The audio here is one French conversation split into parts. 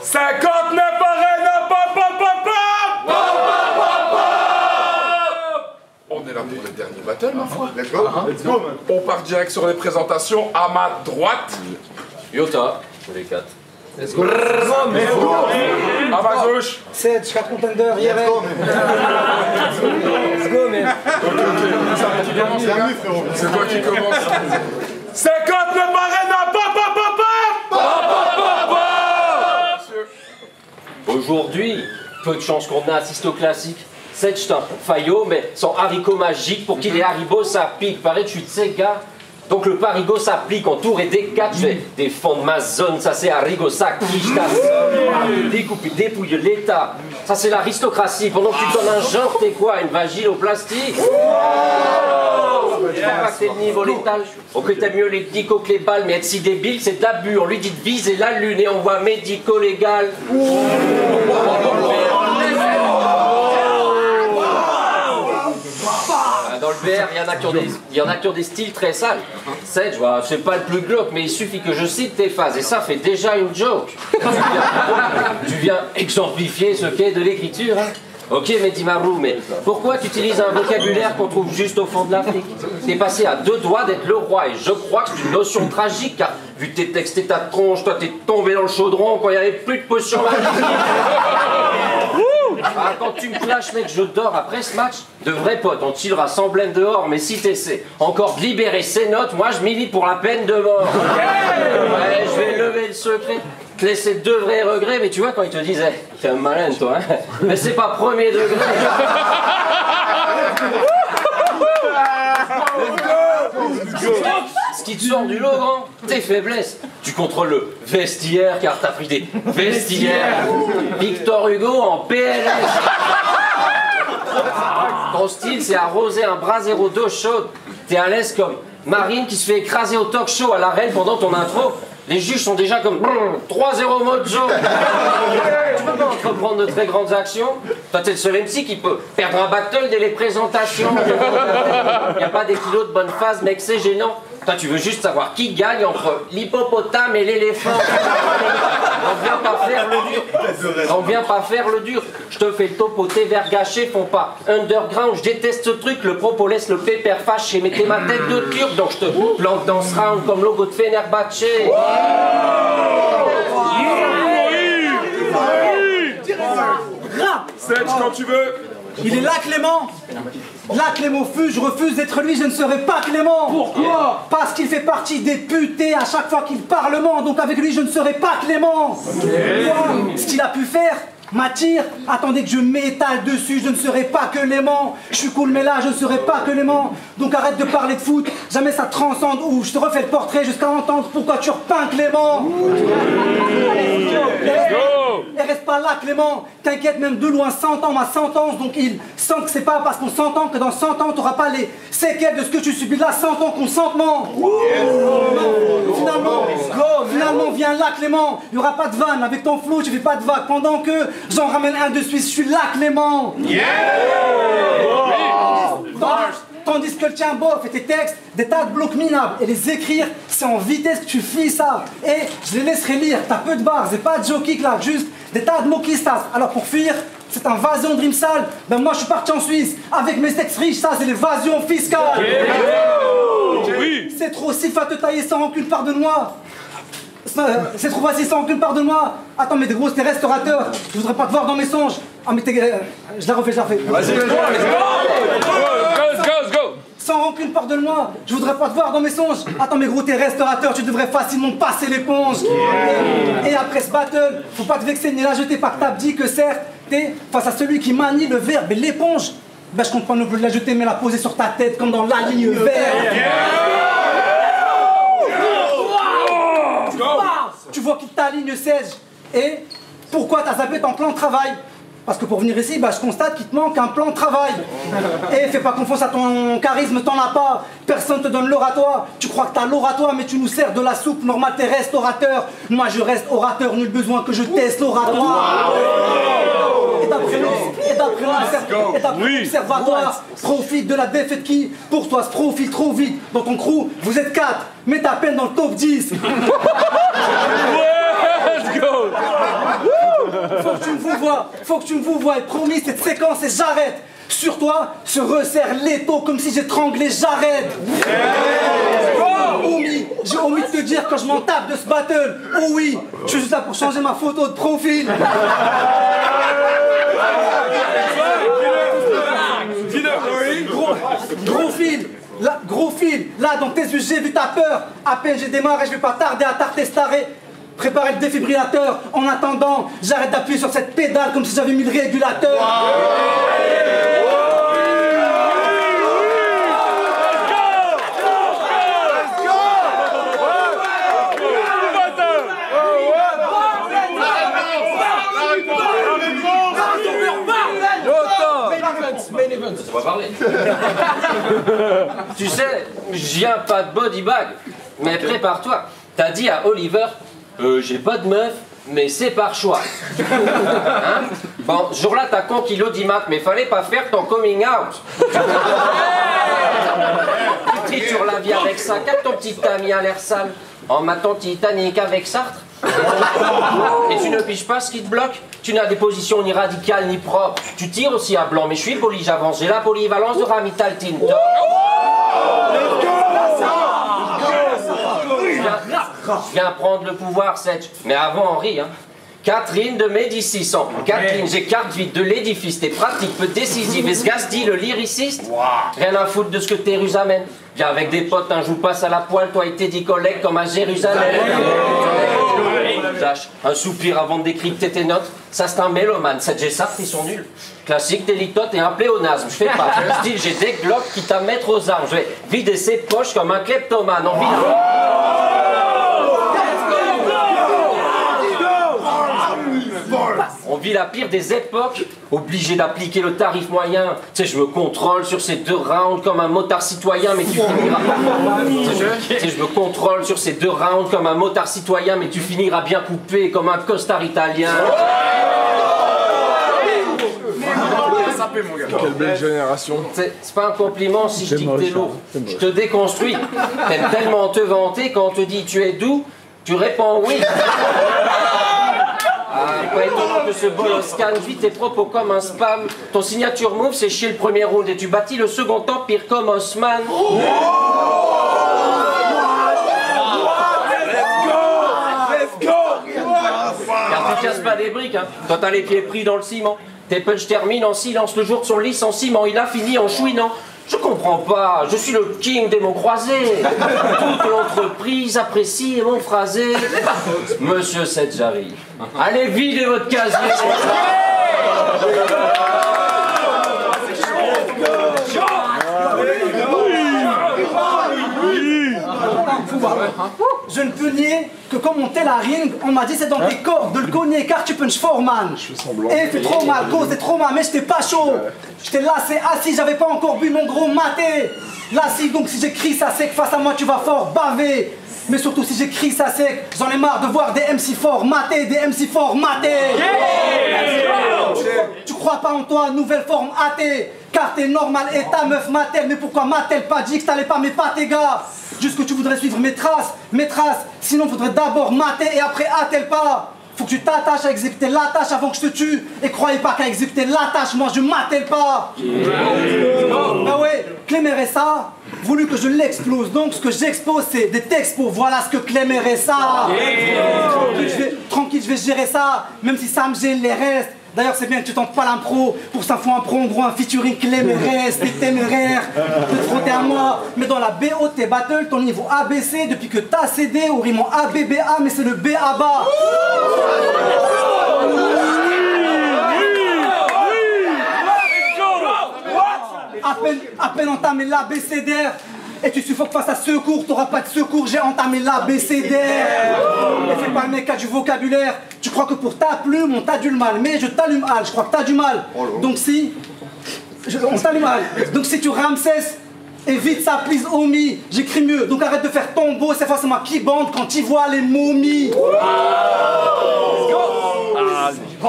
59 arènes, On est là pour le dernier battle, ma foi. Let's go, let's go, man. On part direct sur les présentations. À ma droite, Yota, les 4. Let's go. à ma gauche. 7, 4 contenders, IRL. Let's go, man. Qui commence, les gars? C'est toi qui commence. 59 arènes, Aujourd'hui, peu de chance qu'on assiste au classique. 7 c'est un Fayot, mais sans haricots magiques pour qu'il ait Haribo, ça pique. Pareil, tu sais, gars. Donc le parigo s'applique en tour et des 4, je fais des fonds de ma zone, ça c'est Harigo, ça quiche ta zone, découpe, dépouille l'État, ça c'est l'aristocratie, pendant que tu donnes un genre, t'es quoi, une vagine au plastique? Tu crois pas que t'es le niveau létal? Ok, t'aimes mieux les dico que les balles, mais être si débile c'est de l'abus, on lui dit de viser la lune et on voit médico-légal. Dans le BR, il y en a qui ont des styles très sales. 7, je vois, c'est pas le plus glauque, mais il suffit que je cite tes phases, et ça fait déjà une joke. Tu viens exemplifier ce qu'est de l'écriture, hein. Ok, Mehdi Marou, mais pourquoi tu utilises un vocabulaire qu'on trouve juste au fond de l'Afrique? T'es passé à 2 doigts d'être le roi, et je crois que c'est une notion tragique, car vu tes textes et ta tronche, toi t'es tombé dans le chaudron quand il n'y avait plus de potions magiques. Ah, quand tu me clashes, mec, je dors après ce match. De vrais potes, on chillera sans blême dehors, mais si t'essaies encore de libérer ces notes, moi je milite pour la peine de mort. Ouais, je vais lever le secret, te laisser 2 vrais regrets, mais tu vois, quand ils te disent, hey, t'es un malin, toi, hein, mais c'est pas premier degré. Ce qui te sort du lot, grand, tes faiblesses. Tu contrôles le vestiaire car t'as pris des vestiaires. Victor Hugo en PLS. Ton style, c'est arroser un bras zéro d'eau chaude. T'es à l'aise comme Marine qui se fait écraser au talk show à l'arène pendant ton intro. Les juges sont déjà comme 3-0 mode jaune. Tu peux pas entreprendre de très grandes actions. Toi, t'es le seul MC qui peut perdre un battle dès les présentations. Y a pas des kilos de bonne phase, mec, c'est gênant. Toi, tu veux juste savoir qui gagne entre l'hippopotame et l'éléphant. On vient pas faire le dur. On vient pas faire le dur. Je te fais le topo, tes verres gâchés font pas underground. Je déteste ce truc, le propos laisse le pépère fâché. Mais t'es ma tête de turc, donc je te plante dans ce round comme logo de Fenerbahçe. Sedge, quand tu veux. Il est là, Clément. Là, Clément fut, je refuse d'être lui, je ne serai pas Clément. Pourquoi? Parce qu'il fait partie des putés à chaque fois qu'il parlement, donc avec lui je ne serai pas Clément. Ce qu'il a pu faire m'attire, attendez que je m'étale dessus, je ne serai pas que Clément. Je suis cool mais là je ne serai pas que Clément. Donc arrête de parler de foot, jamais ça transcende ou je te refais le portrait jusqu'à entendre pourquoi tu repeins Clément. Et reste pas là Clément, t'inquiète, même de loin 100 ans ma sentence, donc il sent que c'est pas parce qu'on s'entend que dans 100 ans t'auras pas les séquelles de ce que tu subis là, 100 ans consentement. Finalement viens là Clément, il y aura pas de vanne, avec ton flow tu fais pas de vague, pendant que j'en ramène un de Suisse, je suis là Clément. Tandis que le tien bof et tes textes, des tas de blocs minables, et les écrire, c'est en vitesse que tu fies ça. Et je les laisserai lire, t'as peu de barres, c'est pas de jockey là, juste des tas de mots qui se tassent. Alors pour fuir cette invasion de Rimsal, ben moi je suis parti en Suisse, avec mes textes riches, ça c'est l'évasion fiscale. C'est trop si à te tailler sans rancune, pardonne-moi. C'est trop facile sans rancune, pardonne-moi. Attends, mais des gros, t'es restaurateur, je voudrais pas te voir dans mes songes. Ah mais t'es... je la refais. Vas-y, go. Sans rancune, pardonne-moi, je voudrais pas te voir dans mes songes. Attends, mais gros, t'es restaurateur, tu devrais facilement passer l'éponge. Et après ce battle, faut pas te vexer ni la jeter, pas que t'as dit que certes, t'es face à celui qui manie le verbe et l'éponge. Ben je compte pas non plus la jeter, mais la poser sur ta tête comme dans la ligne verte. Tu vois qu'il t'aligne 16. Et pourquoi t'as zappé ton plan de travail? Parce que pour venir ici, bah, je constate qu'il te manque un plan de travail. Et fais pas confiance à ton charisme, t'en as pas. Personne te donne l'oratoire. Tu crois que t'as l'oratoire, mais tu nous sers de la soupe. Normal, t'es restaurateur. Moi, je reste orateur. Nul besoin que je teste l'oratoire. Et d'après l'observatoire, profite de la défaite qui, pour toi, se profile trop vite. Dans ton crew, vous êtes 4, mais t'es à peine dans le top 10. Let's go. faut que tu me vous vois. Promis, cette séquence et j'arrête. Sur toi se resserre l'étau comme si j'étranglais Jared. Oumi, j'ai omis de te dire quand je m'en tape de ce battle. Oh oui, je suis juste là pour changer ma photo de profil. Gros fil, là dans tes yeux j'ai vu ta peur. À peine j'ai démarré, je vais pas tarder à tartestarer. Préparez le défibrillateur. En attendant, j'arrête d'appuyer sur cette pédale comme si j'avais mis le régulateur. On va parler. Tu sais, je viens pas de body bag, mais prépare-toi. T'as dit à Oliver, j'ai pas de meuf, mais c'est par choix. Hein? Bon, ce jour-là, t'as conquis l'audimat, mais fallait pas faire ton coming out. Tu tires la vie avec ça, qu'à ton petit ami à l'air sale, en matant Titanic avec Sartre. Et tu ne piges pas ce qui te bloque. Tu n'as des positions ni radicales ni propres. Tu tires aussi à blanc, mais je suis poli, j'avance. J'ai la polyvalence de Ramital Tinto. Je viens prendre le pouvoir, Sedge. Mais avant Henri, hein. Catherine de Médicis. Catherine, j'ai carte vide de l'édifice. T'es pratique, peu décisive. Esgasti, le lyriciste. Rien à foutre de ce que tes rues amènent. Viens avec des potes, un joue passe à la poêle. Toi et tes 10 collègues comme à Jérusalem. Un soupir avant de décrypter tes notes. Ça c'est un mélomane. Sedge et Sartre, ils sont nuls. Classique, délitote et un pléonasme. Je fais pas. J'ai un style, j'ai des glocks qui à mettre aux armes. Je vais vider ses poches comme un kleptomane. On vit la pire des époques, obligé d'appliquer le tarif moyen. Tu sais, je me contrôle sur ces 2 rounds comme un motard citoyen, mais tu finiras... Tu sais, je me contrôle sur ces 2 rounds comme un motard citoyen, mais tu finiras bien coupé comme un costard italien. Quelle belle génération. C'est pas un compliment si je dis que t'es lourd. Je te déconstruis. T'aimes tellement te vanter quand on te dit tu es doux, tu réponds oui. Pas étonnant que ce bolos scanne vite tes propos comme un spam. Ton signature move c'est chier le premier round et tu bâtis le second empire comme Osman. Let's go. Car tu casses pas des briques, hein. Quand t'as les pieds pris dans le ciment. Tes punchs terminent en silence le jour de son licenciement. Il a fini en chouinant. Je comprends pas, je suis le king des mots croisés. Toute l'entreprise apprécie mon phrasé. Monsieur Sedge arrive. Allez, videz votre casier. Je ne peux nier que comme on tel à ring, on m'a dit c'est dans tes cordes de le cogner car tu punches fort man. Et fait trop mal, cause c'est trop mal, mais j'étais pas chaud. J'étais lassé, assis, j'avais pas encore bu mon gros maté. Lassé, donc si j'écris ça sec face à moi tu vas fort baver. Mais surtout si j'écris ça sec, j'en ai marre de voir des MC forts matés, des MC forts matés. Tu crois pas en toi, nouvelle forme athée. Car t'es normal et ta meuf m'a-t-elle. Mais pourquoi m'a-t-elle pas dit que t'allais pas m'épater gars? Juste que tu voudrais suivre mes traces, sinon faudrait d'abord mater et après a-t-elle pas. Faut que tu t'attaches à exécuter la tâche avant que je te tue. Et croyez pas qu'à exécuter la tâche, moi je m'attelle pas. Bah ouais, Clem RSA voulu que je l'explose. Donc ce que j'expose c'est des textes pour voilà ce que Clem RSA. Tranquille, je vais gérer ça, même si ça me gêne les restes. D'ailleurs c'est bien que tu tentes pas l'impro. Pour ça faut un pro en gros un featuring Clem RS. T'es téméraire de te frotter à moi. Mais dans la BO tes battles, ton niveau ABC depuis que t'as cédé au rime en ABBA, mais c'est le B à bas. À peine entamé l'ABCDR et tu suffoques face à secours, t'auras pas de secours, j'ai entamé l'ABCDR. Et fais pas le mec à du vocabulaire. Tu crois que pour ta plume on t'a du mal, mais je t'allume Al, je crois que t'as du mal. Donc si on t'allume Al. Donc si tu Ramsès, évite ça please homie. J'écris mieux, donc arrête de faire tombeau, c'est forcément qui bande quand tu vois les momies.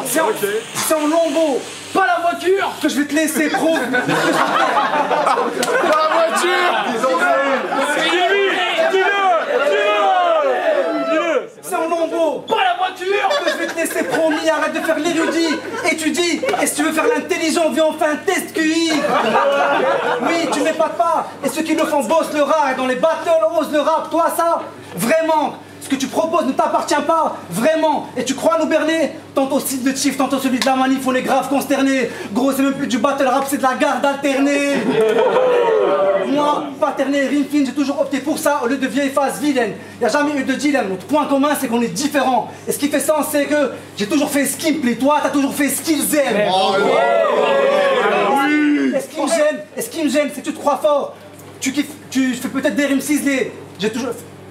C'est en lombo, pas la voiture que je vais te laisser pro. Pas la voiture. C'est en lombo, pas la voiture que je vais te laisser promis. Arrête de faire l'érudit Et si tu veux faire l'intelligent, viens, on fait un test QI. Oui, tu m'épates pas. Et ceux qui le font bossent le rap. Et dans les battles, osent le rap. Toi, ça, vraiment. Ce que tu proposes ne t'appartient pas, vraiment. Et tu crois nous berner? Tantôt style de chief, tantôt celui de la manif, on est grave consternés. Gros, c'est même plus du battle rap, c'est de la garde alternée. Moi, paterné, rime fine, j'ai toujours opté pour ça au lieu de vieille phase vilaine. Y a jamais eu de dilemme. Notre point commun, c'est qu'on est différents. Et ce qui fait sens, c'est que j'ai toujours fait ce qui me plaît. Toi, t'as toujours fait ce qu'ils aiment. Et ce qui me gêne, c'est que tu te crois fort. Tu fais peut-être des rimes ciselées.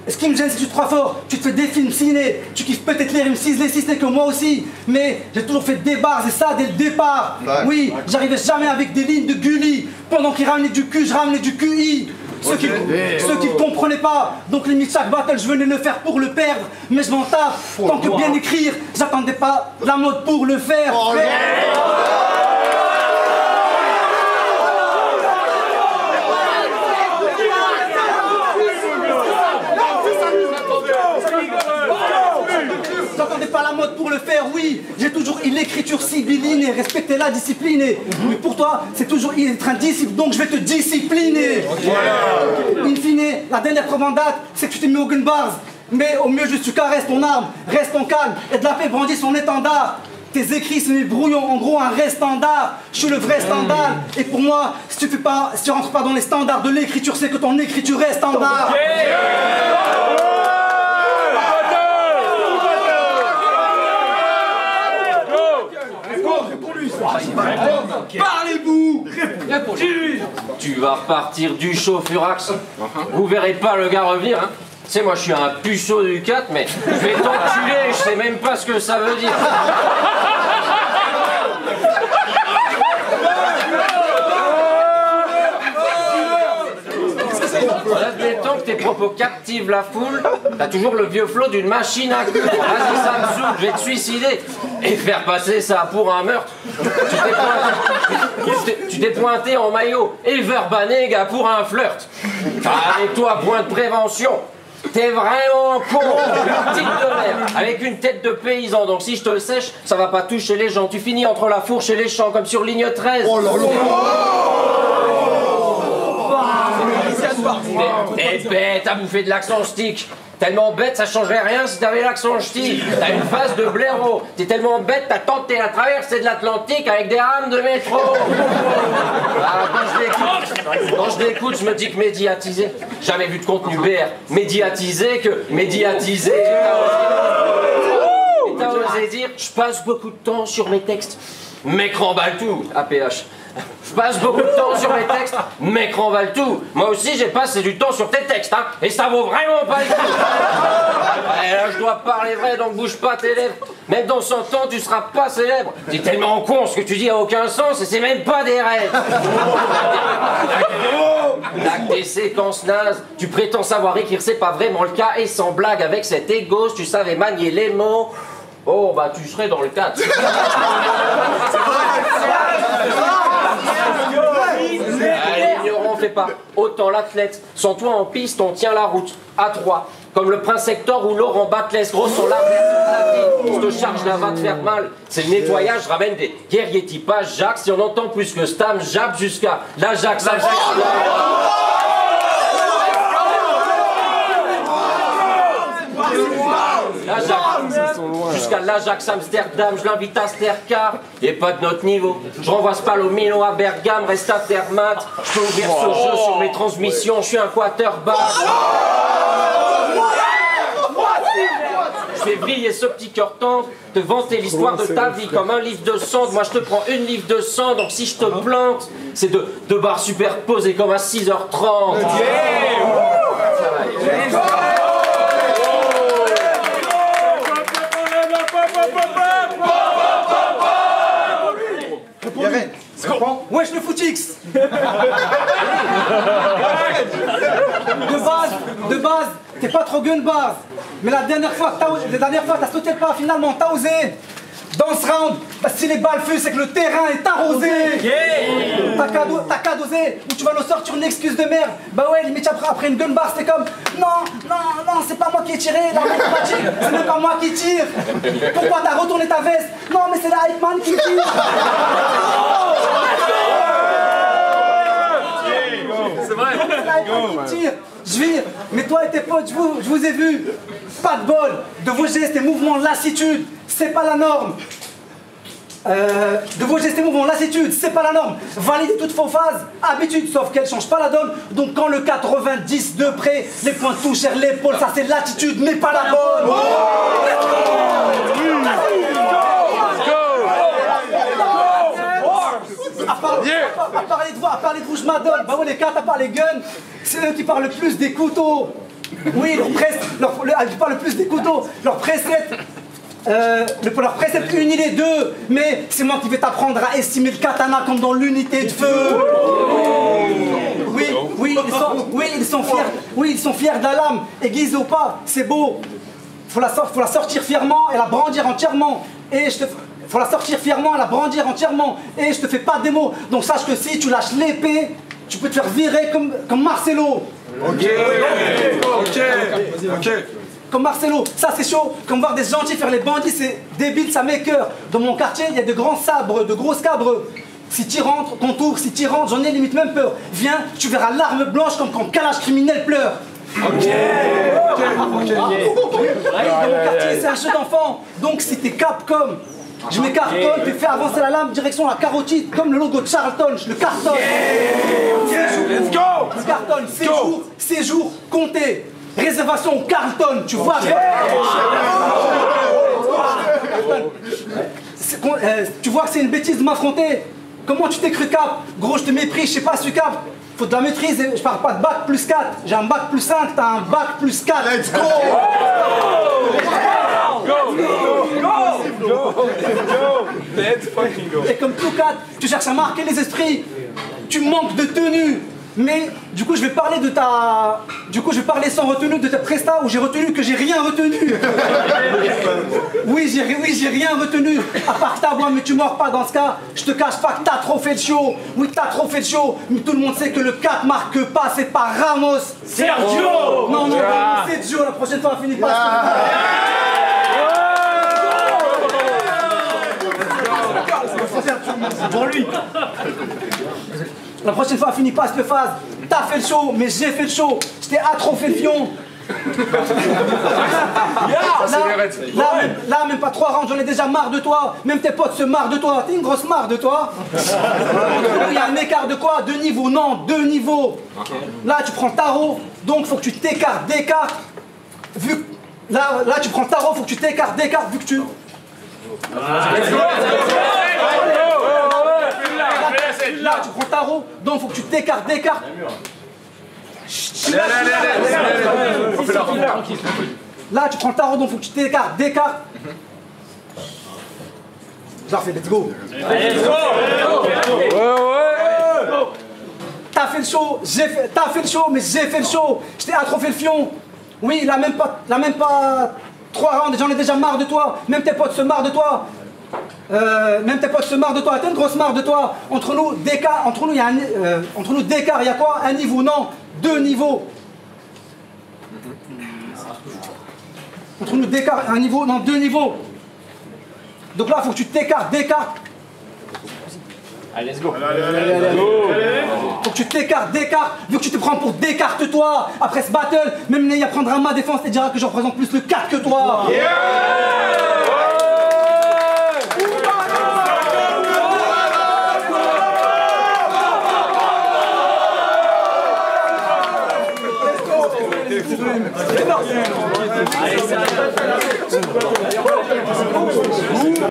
Ce qui me gêne, c'est que tu te crois fort, tu te fais des films ciné, tu kiffes peut-être les rimes ciselées si ce n'est que moi aussi, mais j'ai toujours fait des bars et ça dès le départ. Oui, j'arrivais jamais avec des lignes de Gulli, pendant qu'ils ramenaient du cul, je ramenais du QI. Ceux qui ne comprenaient pas, donc limite chaque battle je venais le faire pour le perdre, mais je m'en tape, tant que bien écrire, j'attendais pas la mode pour le faire. J'attendais pas la mode pour le faire, oui. J'ai toujours eu l'écriture sibylline et respecter la discipline. Mais pour toi, c'est toujours être un disciple, donc je vais te discipliner. In fine, la dernière preuve en date, c'est que tu t'es mis au gun bars. Mais au mieux, juste tu caresses ton arme, reste en calme, et de la paix brandit son étendard. Tes écrits, c'est mes brouillons, en gros un vrai standard. Je suis le vrai standard. Et pour moi, si tu rentres pas dans les standards de l'écriture, c'est que ton écriture est standard. Parlez-vous. Tu vas repartir du show Furax. Vous verrez pas le gars revenir, hein. Tu sais, moi je suis un puceau du 4, mais je vais t'enculer, je sais même pas ce que ça veut dire. Admettons que tes propos captivent la foule, t'as toujours le vieux flot d'une machine à cul. Vas-y, ça me saoule, je vais te suicider. Et faire passer ça pour un meurtre. Tu t'es pointé en maillot. Et verbané, gars, pour un flirt. Avec toi, point de prévention. T'es vraiment con, petite de merde, avec une tête de paysan, donc si je te le sèche, ça va pas toucher les gens. Tu finis entre la fourche et les champs, comme sur ligne 13. Oh là là. T'es bête à bouffer de l'accent stick. Tellement bête, ça changerait rien si t'avais l'accent ch'ti. T'as une face de blaireau. T'es tellement bête, t'as tenté la traversée de l'Atlantique avec des rames de métro. Ah, quand je l'écoute, je me dis que médiatisé. Jamais vu de contenu BR. Médiatisé que médiatisé. Et t'as osé dire, je passe beaucoup de temps sur mes textes. Mec remballe tout, APH. Je passe beaucoup de temps sur mes textes, mec remballe tout. Moi aussi j'ai passé du temps sur tes textes, hein, et ça vaut vraiment pas le coup. Et là je dois parler vrai, donc bouge pas tes lèvres. Même dans 100 ans tu seras pas célèbre. T'es tellement con, ce que tu dis a aucun sens et c'est même pas des rêves. Avec tes séquences nazes, tu prétends savoir écrire, c'est pas vraiment le cas. Et sans blague, avec cet égo, si tu savais manier les mots, oh bah tu serais dans le 4. L'ignorant fait pas autant l'athlète. Sans toi en piste, on tient la route à 3. Comme le prince Hector ou Laurent Batles, gros sur la je te charge, là va te faire mal. C'est le nettoyage, je ramène des guerriers typage Jacques. Si on entend plus que Stam, jappe jusqu'à l'Ajax. Jusqu'à l'Ajax Amsterdam, je l'invite à Stercar, et pas de notre niveau. Je renvoie Spalomino à Bergame, reste à Termat. Je peux ouvrir ce jeu sur mes transmissions, je suis un quarterback. Je fais briller ce petit cœur tendre, te vanter l'histoire de ta vie comme un livre de sang. Moi je te prends une livre de sang, donc si je te plante, c'est deux barres superposées comme à 6h30. Wesh le footix. De base, t'es pas trop gun base. Mais la dernière fois t'as sauté le pas, finalement, t'as osé. Dans ce round, bah, si les balles fusent, c'est que le terrain est arrosé. T'as qu'à doser, ou tu vas nous sortir une excuse de merde. Bah ouais, limite après une gun bar, c'était comme non, c'est pas moi qui ai tiré, la mathématique, c'est même pas moi qui tire. Pourquoi t'as retourné ta veste? Non, mais c'est la Hype Man qui tire. C'est vrai. C'est la Hype Man qui tire. Je vire, mais toi et tes potes, je vous ai vu. Pas de bol, de vos gestes et mouvements de lassitude, c'est pas la norme. De vos gestes et mouvements, lassitude, c'est pas la norme. Validez toutes vos phases, habitude, sauf qu'elle change pas la donne. Donc quand le 90 de près, les points touchent l'épaule, ça c'est l'attitude, mais pas la bonne. À parler de vous, je m'adonne. Bah oui, les 4 à part les guns, c'est eux qui parlent le plus des couteaux. Oui, ils parlent le plus des couteaux. Leur précepte. Leur précepte unit les deux, mais c'est moi qui vais t'apprendre à estimer le katana comme dans l'unité de feu. Oui, ils sont fiers de la lame, aiguisée ou pas, c'est beau. Faut la sortir fièrement et la brandir entièrement. Faut la sortir fièrement et la brandir entièrement. Et je te fais pas de démo. Donc sache que si tu lâches l'épée, tu peux te faire virer comme Marcelo. Ok. Comme Marcelo, ça c'est chaud. Comme voir des gentils faire les bandits, c'est débile, ça m'écoeure. Dans mon quartier, il y a de grands sabres, de gros scabres. Si tu rentres, ton tour, si tu rentres, j'en ai limite même peur. Viens, tu verras l'arme blanche comme quand Kalash criminel pleure. Dans mon quartier, c'est un jeu d'enfant. Donc si t'es Capcom, je mets cartonne, puis fais avancer la lame direction la carotide, comme le logo de Charlton, je le cartonne. Let's go. Je cartonne, séjour compté. Réservation Carlton, tu vois. Tu vois que c'est une bêtise de m'affronter. Comment tu t'es cru Cap? Gros, je te méprise, je sais pas si tu captes. Faut de la maîtrise, je parle pas de bac plus 4. J'ai un bac plus 5, t'as un bac plus 4. Let's go. Let's fucking go. Et comme tout 4, tu cherches à marquer les esprits. Tu manques de tenue. Mais du coup je vais parler de ta... Du coup je vais parler sans retenue de ta presta où j'ai retenu que j'ai rien retenu. Oui j'ai rien retenu. À part que ta voix, mais tu mords pas dans ce cas. Je te cache pas que t'as trop fait le show. Oui t'as trop fait le show. Mais tout le monde sait que le 4 marque pas, c'est pas Ramos. Sergio. Non, c'est Joe, la prochaine fois on finit pas. Pour lui. La prochaine fois, finis pas cette phase. T'as fait le show, mais j'ai fait le show. Je t'ai atropé le fion. Là, même pas 3 rounds, j'en ai déjà marre de toi. Même tes potes se marrent de toi. T'es une grosse marre de toi. Il y a un écart de quoi? 2 niveaux, non, 2 niveaux. Là, tu prends tarot, donc faut que tu t'écartes d'écart. Là, tu prends tarot, faut que tu t'écartes d'écart vu que tu... Là, tu prends tarot, donc faut que tu t'écartes d'écart. Là, tu prends tarot, donc faut que tu t'écartes d'écart. Je la refais, let's go. T'as fait le show, t'as fait le show, mais j'ai fait le show. Je t'ai atropé le fion. Oui, là même pas 3 rounds, j'en ai déjà marre de toi. Même tes potes se marrent de toi. T'es une grosse marre de toi. Entre nous, d'écart, il y a entre nous d'écart, il y a quoi? Un niveau, non, 2 niveaux. Entre nous d'écart, un niveau, non, 2 niveaux. Donc là, il faut que tu t'écartes d'écart. Allez, let's go. Faut que tu t'écartes d'écart, vu que tu te prends pour Descartes-toi. Après ce battle, même Neya prendra ma défense et dira que je représente plus le 4 que toi.